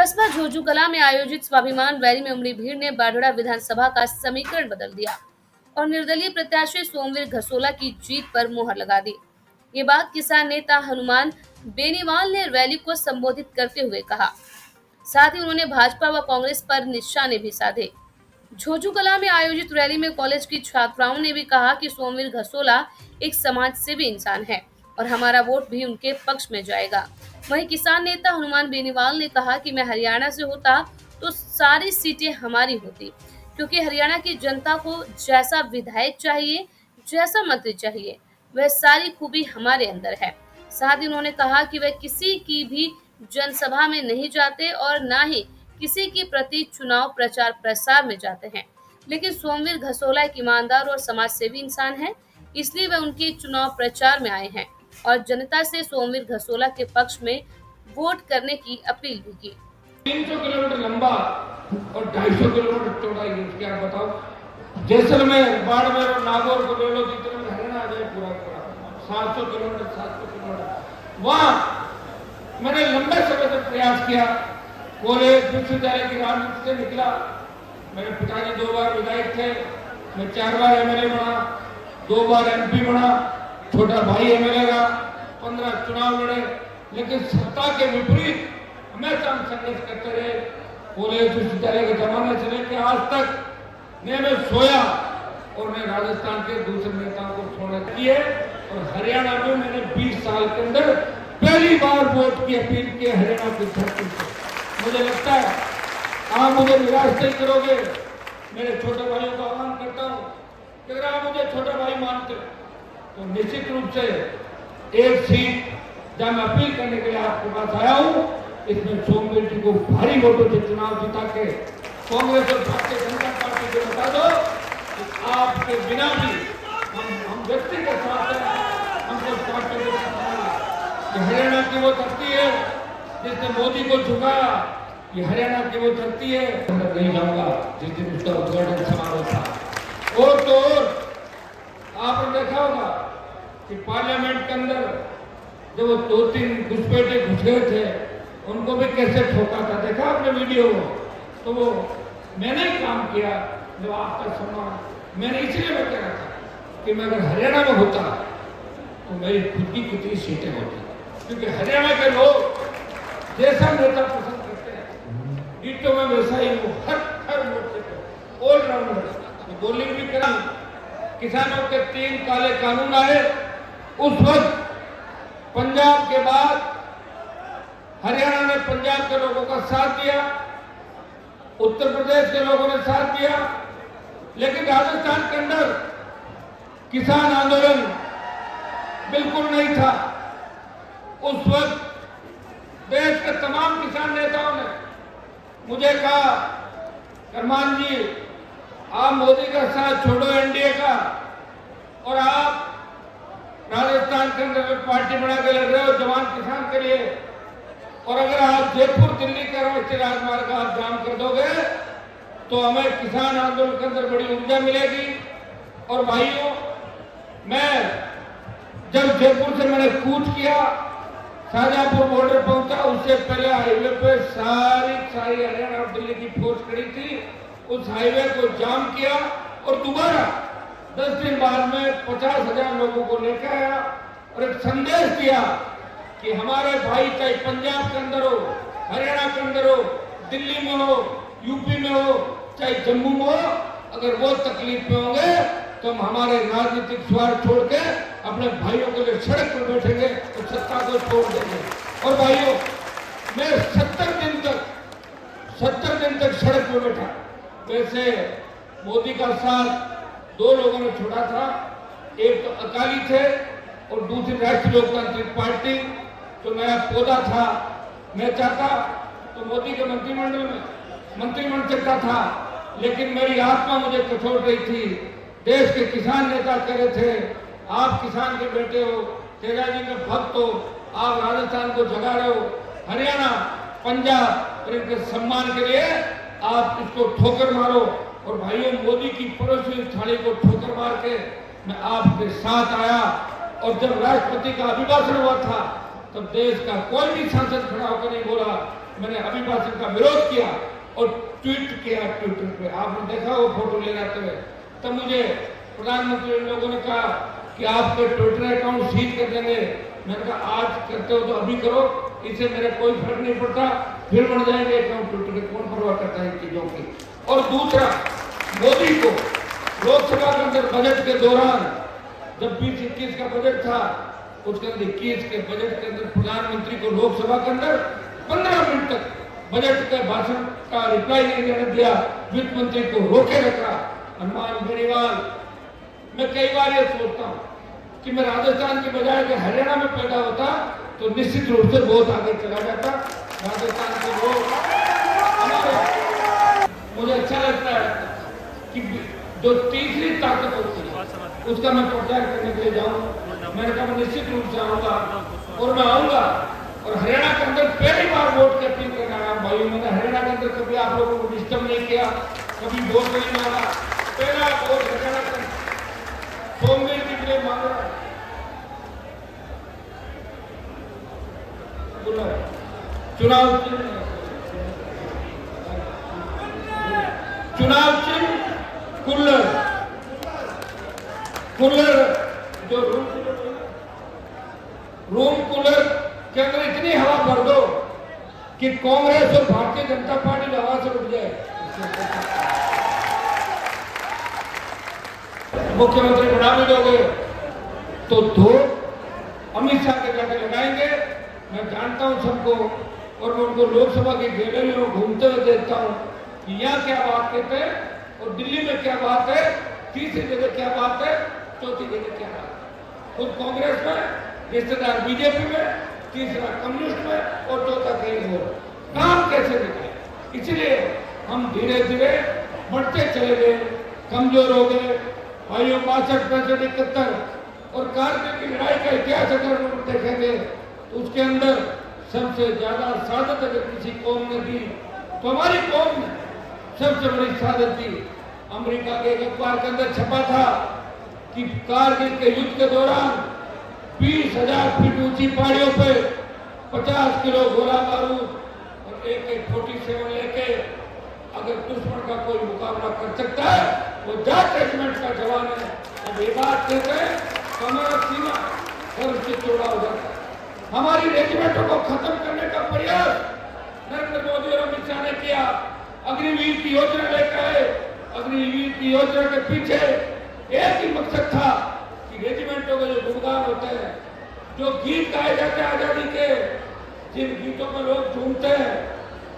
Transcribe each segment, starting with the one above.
कस्बा झोझूकला में आयोजित स्वाभिमान रैली में उमड़ी भीड़ ने बाढ़ड़ा विधानसभा का समीकरण बदल दिया और निर्दलीय प्रत्याशी सोमवीर घसोला की जीत पर मुहर लगा दी। ये बात किसान नेता हनुमान बेनीवाल ने रैली को संबोधित करते हुए कहा। साथ ही उन्होंने भाजपा व कांग्रेस पर निशाने भी साधे। झोझूकला में आयोजित रैली में कॉलेज की छात्राओं ने भी कहा कि सोमवीर घसोला एक समाज सेवी इंसान है और हमारा वोट भी उनके पक्ष में जाएगा। वहीं किसान नेता हनुमान बेनीवाल ने कहा कि मैं हरियाणा से होता तो सारी सीटें हमारी होती, क्योंकि हरियाणा की जनता को जैसा विधायक चाहिए, जैसा मंत्री चाहिए, वह सारी खूबी हमारे अंदर है। साथ ही उन्होंने कहा कि वह किसी की भी जनसभा में नहीं जाते और न ही किसी के प्रति चुनाव प्रचार प्रसार में जाते हैं, लेकिन सोमवीर घसोला एक ईमानदार और समाज सेवी इंसान है, इसलिए वे उनके चुनाव प्रचार में आए हैं और जनता से सोमवीर घसोला के पक्ष में वोट करने की अपील भी की। 300 किलोमीटर लंबा और 250 किलोमीटर चौड़ा है, क्या आप बताओ। जैसलमेर, बाड़मेर और नागौर को ले लो, जितने में हरियाणा आ जाए पूरा पूरा 700 किलोमीटर। वहाँ मैंने लंबे समय तक प्रयास किया, कॉलेज विश्वविद्यालय की राजनीति से निकला। मेरे पिताजी 2 बार विधायक थे, मैं 4 बार एमएलए बना, 2 बार एमपी बना, छोटा भाई एमएलए रहा, 15 चुनाव लड़े, लेकिन सत्ता के विपरीत हमेशा हम संघर्ष करते रहे। कॉलेज विश्वविद्यालय के जमाने से लेकर आज तक न मैं सोया और न राजस्थान के दूसरे नेताओं को छोड़ने दिए। और हरियाणा में मैंने 20 साल के अंदर पहली बार वोट की अपील की हरियाणा की धरती से। मुझे लगता है आप मुझे निराश नहीं करोगे। मेरे छोटे भाइयों का आह्वान करता हूँ कि अगर आप मुझे छोटा भाई मानते तो निश्चित रूप से एक सीट जब मैं अपील करने के लिए आपके पास आया हूँ, इसमें सोमवीर जी को भारी वोटों से चुनाव जिता के कांग्रेस और भारतीय जनता पार्टी को बता दो कि आपके बिना भी हम व्यक्ति के साथ हैं, हमको पार्टी के साथ हरियाणा की वो धरती है जिसने मोदी को झुकाया। ये हरियाणा की वो धरती है, मैं नहीं जाऊंगा जिस दिन उसका उद्घाटन समारोह था। और तो आपने देखा होगा कि पार्लियामेंट के अंदर जब वो 2-3 घुसपैठे घुस गए थे, उनको भी कैसे ठोका था, देखा आपने वीडियो। तो वो मैंने ही काम किया जो आपका सम्मान। मैंने इसलिए मैं कह रहा था कि मैं अगर हरियाणा में होता तो मेरी खुद की कितनी सीटें होती, क्योंकि हरियाणा के लोग जैसा नेता पसंद करते हैं, डिटो में वैसा ही वो हर मोर्चे पे ऑलराउंडर बॉलिंग भी करा। किसानों के 3 काले कानून आए, उस वक्त पंजाब के बाद हरियाणा ने पंजाब के लोगों का साथ दिया, उत्तर प्रदेश के लोगों ने साथ दिया, लेकिन राजस्थान के अंदर किसान आंदोलन बिल्कुल नहीं था। उस वक्त देश के तमाम किसान नेताओं ने मुझे कहा, हनुमान जी आप मोदी का साथ छोड़ो एनडीए का, और आप राजस्थान के अंदर पार्टी बना के लड़ रहे हो जवान किसान के लिए, और अगर आप जयपुर दिल्ली का राष्ट्रीय राजमार्ग आप जाम कर दोगे तो हमें किसान आंदोलन के अंदर बड़ी ऊर्जा मिलेगी। और भाइयों, मैं जब जयपुर से मैंने कूच किया, शाहजहांपुर बॉर्डर पहुंचा, उससे पहले हाईवे पे सारी हरियाणा और दिल्ली की फोर्स खड़ी थी। उस हाईवे को जाम किया और दोबारा 10 दिन बाद में 50,000 लोगों को लेकर आया और एक संदेश दिया कि हमारे भाई चाहे पंजाब के अंदर हो, हरियाणा के अंदर हो, दिल्ली में हो, यूपी में हो, चाहे जम्मू में हो, अगर वो तकलीफ में होंगे तो हम हमारे राजनीतिक स्वार्थ छोड़ के अपने भाइयों के लिए सड़क पर बैठेंगे और सत्ता को छोड़ देंगे। और भाइयों, मैं 70 दिन तक सड़क पर बैठा। वैसे मोदी का साथ 2 लोगों ने छोड़ा था, एक तो अकाली थे और दूसरी राष्ट्रीय लोकतांत्रिक पार्टी। तो मेरा पौधा था, मैं चाहता तो मोदी के मंत्रिमंडल में मंत्री बन सकता था, लेकिन मेरी आत्मा मुझे कठोर रही थी। देश के किसान नेता कह रहे थे, आप किसान के बेटे हो, तेजा जी के भक्त हो, आप राजस्थान को जगा रहे हो, हरियाणा पंजाब और इनके सम्मान के लिए आप इसको ठोकर मारो। और भाइयों, मोदी की पड़ोसी थाली को ठोकर मार के मैं आपके साथ आया। और जब राष्ट्रपति का अभिभाषण हुआ था तब देश का कोई भी सांसद खड़ा होकर नहीं बोला मैंने अभिभाषण का विरोध किया और ट्वीट किया ट्विटर पे, आपने देखा वो फोटो ले जाते हुए। तब मुझे प्रधानमंत्री लोगों ने कहा कि आपके ट्विटर अकाउंट सीज कर देंगे। मैंने कहा आज करते हो तो अभी करो, इससे मेरा कोई फर्क नहीं पड़ता, फिर बन जाएंगे अकाउंट ट्विटर के, कौन परवाह करता है इन चीजों की। और दूसरा, मोदी को लोकसभा के अंदर बजट के दौरान जब 20-21 का बजट था, उसके अंदर 21 के बजट के अंदर प्रधानमंत्री को लोकसभा के अंदर 15 मिनट तक बजट के भाषण का रिप्लाई नहीं देने दिया, वित्त मंत्री को रोके रखा। हनुमान बेनीवाल, मैं कई बार ये सोचता हूँ कि मैं राजस्थान की बजाय अगर हरियाणा में पैदा होता तो निश्चित रूप से बहुत आगे चला जाता। राजस्थान के लोग हमारे, मुझे अच्छा लगता है कि जो तीसरी ताकत होती है उसका मैं प्रचार करने के लिए जाऊँ। मैंने कहा मैं निश्चित रूप से आऊँगा और मैं आऊँगा। और हरियाणा के अंदर पहली बार वोट की अपील करना है भाई। मैंने हरियाणा के अंदर कभी आप लोगों को डिस्टर्ब नहीं किया, कभी वोट नहीं मांगा। पहला वोट हरियाणा का सोमवीर जी के लिए मांगा। चुनाव चिन्ह कूलर, जो रूम कूलर के अंदर इतनी हवा भर दो कि कांग्रेस और भारतीय जनता पार्टी हवा से उठ जाए। मुख्यमंत्री बना भी दोगे तो दो अमित शाह के जाके लगाएंगे। मैं जानता हूं सबको, और मैं उनको लोकसभा की गैलरी में घूमते हुए देखता हूं कि यहाँ क्या बात कहते हैं और दिल्ली में क्या बात है, तीसरी जगह क्या बात है, चौथी जगह क्या बात है। खुद कांग्रेस में, रिश्तेदार बीजेपी में, तीसरा कम्युनिस्ट में और चौथा कहीं और। काम कैसे निकले? इसलिए हम धीरे धीरे बढ़ते चले गए, कमजोर हो गए। भाइयों 62, 65, 71 और कारगिल की लड़ाई का इतिहास अगर हम देखेंगे तो उसके अंदर सबसे ज्यादा शहादत अगर किसी कौम ने दी तो हमारी कौम ने सबसे बड़ी शहादत दी। अमेरिका के एक अखबार के अंदर छपा था कि कारगिल के युद्ध के दौरान 20,000 फीट ऊंची पहाड़ियों पे 50 किलो गोला बारूद और AK-47 लेके अगर दुश्मन का कोई मुकाबला कर सकता है वो जाट रेजिमेंट का जवान है। जब ये बात कहते हैं तो हमारा सीमा गर्व से चौड़ा हो जाता है। हमारी रेजिमेंटों को खत्म करने का प्रयास नरेंद्र मोदी और अमित शाह ने किया। अग्निवीर की योजना लेकर आए। अग्निवीर की योजना के पीछे एक ही मकसद था कि रेजिमेंटों के जो गुणगान होते हैं, जो गीत गाए जाते हैं आजादी के, जिन गीतों में लोग झूमते हैं,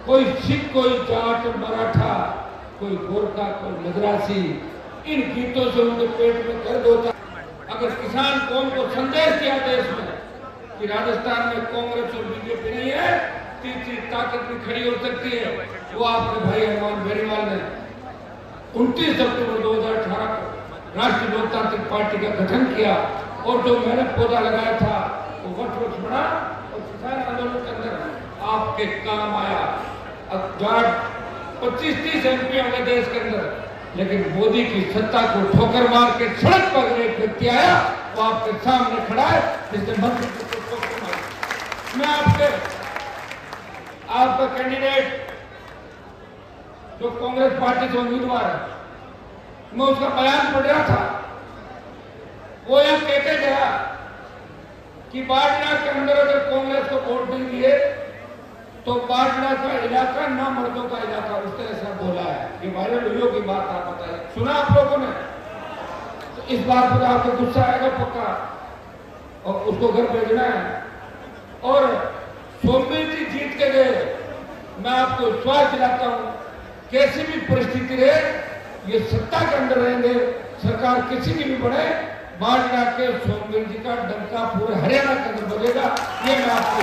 कोई सिख, कोई जाट, मराठा, कोई गोरखा, कोई मद्रासी, इन गीतों से उनके पेट में दर्द होता है। अगर किसान कौम को संदेश दिया देश में कि राजस्थान में कांग्रेस और बीजेपी नहीं है, तीसरी ताकत भी खड़ी हो सकती है, वो आपके भाई हनुमान बेनीवाल ने 29 अक्टूबर 2018 को राष्ट्रीय लोकतांत्रिक पार्टी का गठन किया और जो मैंने पौधा लगाया था वो वट बना और किसान आंदोलन के अंदर आपके काम आया। 25-30 MP होंगे देश के अंदर, लेकिन मोदी की सत्ता को ठोकर मार के सड़क पर एक व्यक्ति आया, वो आपके सामने खड़ा है, जिसने मंत्री को ठोकर मारी। मैं आपका कैंडिडेट जो कांग्रेस पार्टी से उम्मीदवार है, मैं उसका बयान पढ़ रहा था। वो यह कहते गया कि बाडमेर के अंदर अगर कांग्रेस को वोट नहीं दिए तो बाडमेर का इलाका ना मर्दों का इलाका, उसने ऐसा बोला है। ये वायरल वीडियो की बात आप बताइए, सुना आप लोगों ने? तो इस बात पर आपको गुस्सा आएगा पक्का, और उसको घर भेजना है। और सोमवीर जी जीत के गए, मैं आपको विश्वास दिलाता हूं, कैसी भी परिस्थिति रहे ये सत्ता के अंदर रहेंगे, सरकार किसी की भी बने, बाडमेर के सोमवीर जी का डंका पूरे हरियाणा के अंदर बजेगा, ये मैं आपको